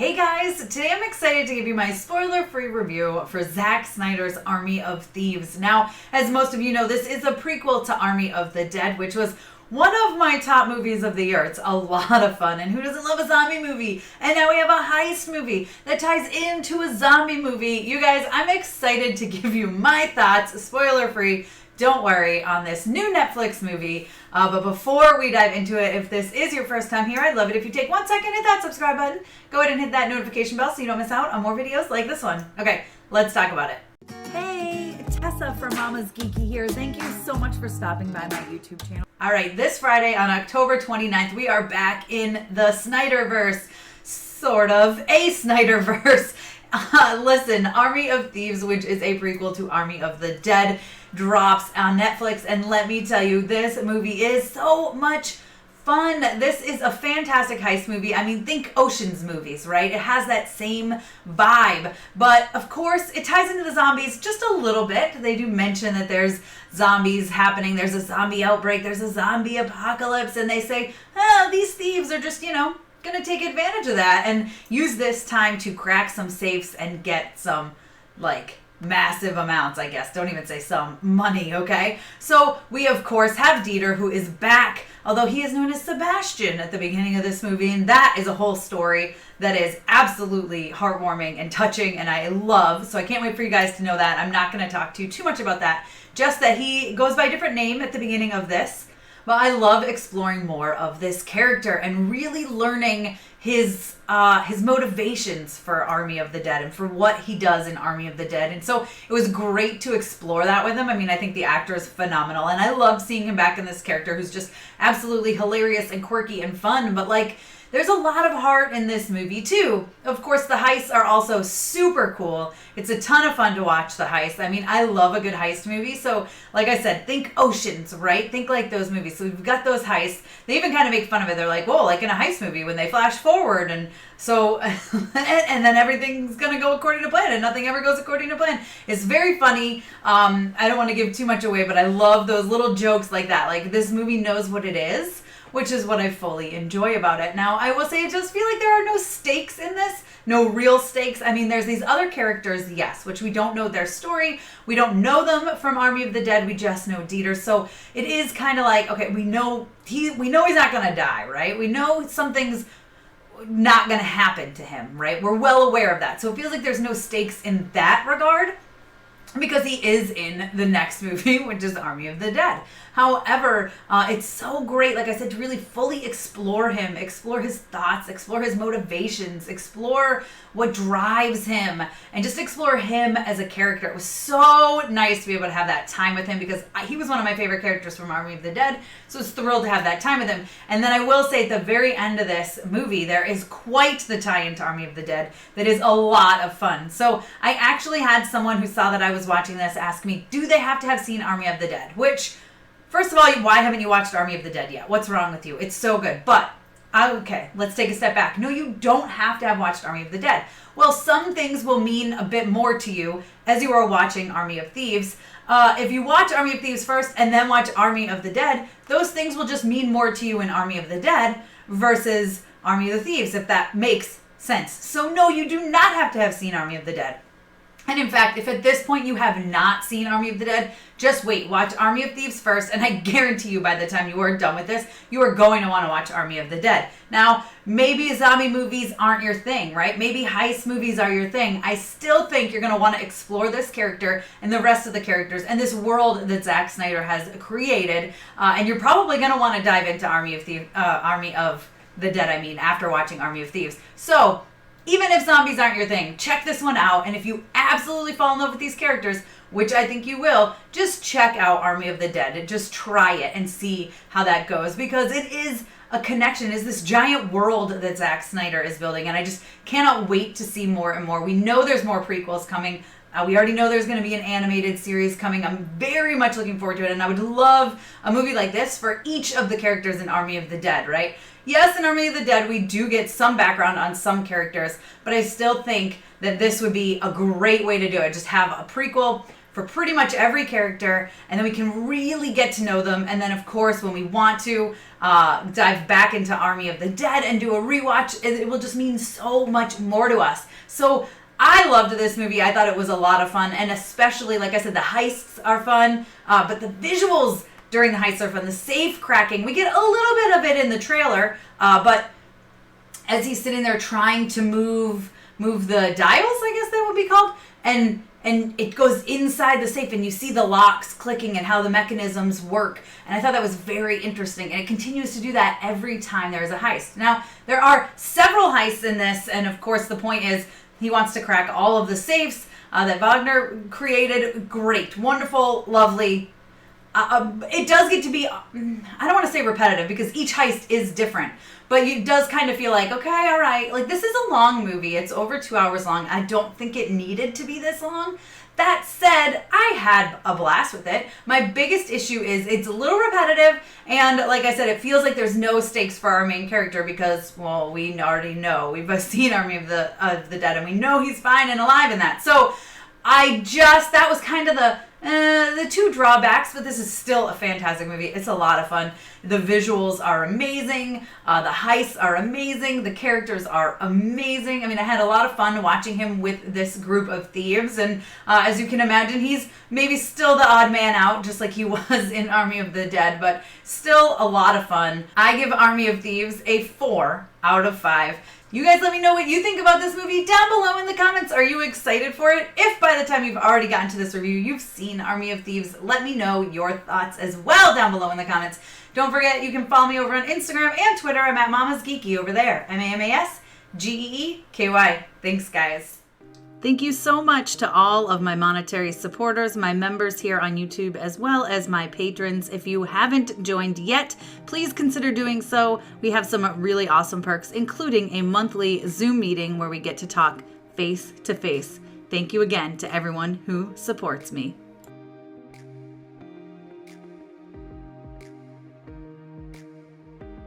Hey guys, today I'm excited to give you my spoiler-free review for Zack Snyder's Army of Thieves. Now, as most of you know, this is a prequel to Army of the Dead, which was one of my top movies of the year. It's a lot of fun, and who doesn't love a zombie movie? And now we have a heist movie that ties into a zombie movie. You guys, I'm excited to give you my thoughts, spoiler-free, don't worry, on this new Netflix movie. But before we dive into it, if this is your first time here, I'd love it if you take 1 second, hit that subscribe button. Go ahead and hit that notification bell so you don't miss out on more videos like this one. Okay, let's talk about it. Hey, Tessa from MamasGeeky here. Thank you so much for stopping by my YouTube channel. All right, this Friday on October 29th, we are back in the Snyderverse. Sort of a Snyderverse. Listen, Army of Thieves, which is a prequel to Army of the Dead, drops on Netflix, and let me tell you, this movie is so much fun. This is a fantastic heist movie. I mean, think Ocean's movies, right? It has that same vibe, but of course, it ties into the zombies just a little bit. They do mention that there's zombies happening, there's a zombie outbreak, there's a zombie apocalypse, and they say, oh, these thieves are just, gonna take advantage of that and use this time to crack some safes and get some, massive amounts, I guess. Don't even say some money, okay? So we, of course, have Dieter, who is back, although he is known as Sebastian at the beginning of this movie, and that is a whole story that is absolutely heartwarming and touching, and I love, so I can't wait for you guys to know that. I'm not going to talk to you too much about that, just that he goes by a different name at the beginning of this. But I love exploring more of this character and really learning his motivations for Army of the Dead and for what he does in Army of the Dead. And so it was great to explore that with him. I mean, I think the actor is phenomenal, and I love seeing him back in this character who's just absolutely hilarious and quirky and fun. But there's a lot of heart in this movie too. Of course, the heists are also super cool. It's a ton of fun to watch the heist. I mean, I love a good heist movie. So like I said, think Oceans, right? Think like those movies. So we've got those heists. They even kind of make fun of it. They're like, whoa, like in a heist movie when they flash forward. And so, and then everything's going to go according to plan and nothing ever goes according to plan. It's very funny. I don't want to give too much away, but I love those little jokes like that. Like this movie knows what it is, which is what I fully enjoy about it. Now, I will say I just feel like there are no stakes in this, no real stakes. I mean, there's these other characters, yes, which we don't know their story. We don't know them from Army of the Dead. We just know Dieter. So it is kind of like, okay, we know he's not going to die, right? We know something's not going to happen to him, right? We're well aware of that. So it feels like there's no stakes in that regard, because he is in the next movie, which is Army of the Dead. However, it's so great, like I said, to really fully explore him, explore his thoughts, explore his motivations, explore what drives him, and just explore him as a character. It was so nice to be able to have that time with him, because he was one of my favorite characters from Army of the Dead, so I was thrilled to have that time with him. And then I will say, at the very end of this movie, there is quite the tie-in to Army of the Dead that is a lot of fun. So I actually had someone who saw that I was watching this ask me, do they have to have seen Army of the Dead? Which, first of all, why haven't you watched Army of the Dead yet? What's wrong with you? It's so good. But, okay, let's take a step back. No, you don't have to have watched Army of the Dead. Well, some things will mean a bit more to you as you are watching Army of Thieves. If you watch Army of Thieves first and then watch Army of the Dead, those things will just mean more to you in Army of the Dead versus Army of the Thieves, if that makes sense. So no, you do not have to have seen Army of the Dead. And in fact, if at this point you have not seen Army of the Dead, just wait. Watch Army of Thieves first, and I guarantee you by the time you are done with this, you are going to want to watch Army of the Dead. Now, maybe zombie movies aren't your thing, right? Maybe heist movies are your thing. I still think you're going to want to explore this character and the rest of the characters and this world that Zack Snyder has created, and you're probably going to want to dive into Army of the Dead, after watching Army of Thieves. So, even if zombies aren't your thing, check this one out. And if you absolutely fall in love with these characters, which I think you will, just check out Army of the Dead and just try it and see how that goes, because it is a connection, is this giant world that Zack Snyder is building, and I just cannot wait to see more and more. We know there's more prequels coming. We already know there's going to be an animated series coming. I'm very much looking forward to it, and I would love a movie like this for each of the characters in Army of the Dead, right? Yes, in Army of the Dead, we do get some background on some characters, but I still think that this would be a great way to do it. Just have a prequel for pretty much every character, and then we can really get to know them. And then, of course, when we want to dive back into Army of the Dead and do a rewatch, it will just mean so much more to us. So I loved this movie. I thought it was a lot of fun, and especially, like I said, the heists are fun, but the visuals during the heists are fun. The safe cracking, we get a little bit of it in the trailer, but as he's sitting there trying to move the dials, I guess that would be called, and it goes inside the safe, and you see the locks clicking and how the mechanisms work. And I thought that was very interesting, and it continues to do that every time there's a heist. Now, there are several heists in this, and of course the point is he wants to crack all of the safes that Wagner created. Great, wonderful, lovely. It does get to be, I don't want to say repetitive, because each heist is different, but it does kind of feel like, okay, all right, like this is a long movie. It's over 2 hours long. I don't think it needed to be this long. That said, I had a blast with it. My biggest issue is it's a little repetitive, and like I said, it feels like there's no stakes for our main character because, well, we already know. We've seen Army of the Dead, and we know he's fine and alive in that. So that was kind of the two drawbacks, but this is still a fantastic movie. It's a lot of fun. The visuals are amazing. The heists are amazing. The characters are amazing. I mean, I had a lot of fun watching him with this group of thieves, and as you can imagine, he's maybe still the odd man out, just like he was in Army of the Dead, but still a lot of fun. I give Army of Thieves a 4 out of 5. You guys let me know what you think about this movie down below in the comments. Are you excited for it? If by the time you've already gotten to this review, you've seen Army of Thieves, let me know your thoughts as well down below in the comments. Don't forget, you can follow me over on Instagram and Twitter. I'm at MamasGeeky over there. MamasGeeky. Thanks, guys. Thank you so much to all of my monetary supporters, my members here on YouTube, as well as my patrons. If you haven't joined yet, please consider doing so. We have some really awesome perks, including a monthly Zoom meeting where we get to talk face to face. Thank you again to everyone who supports me.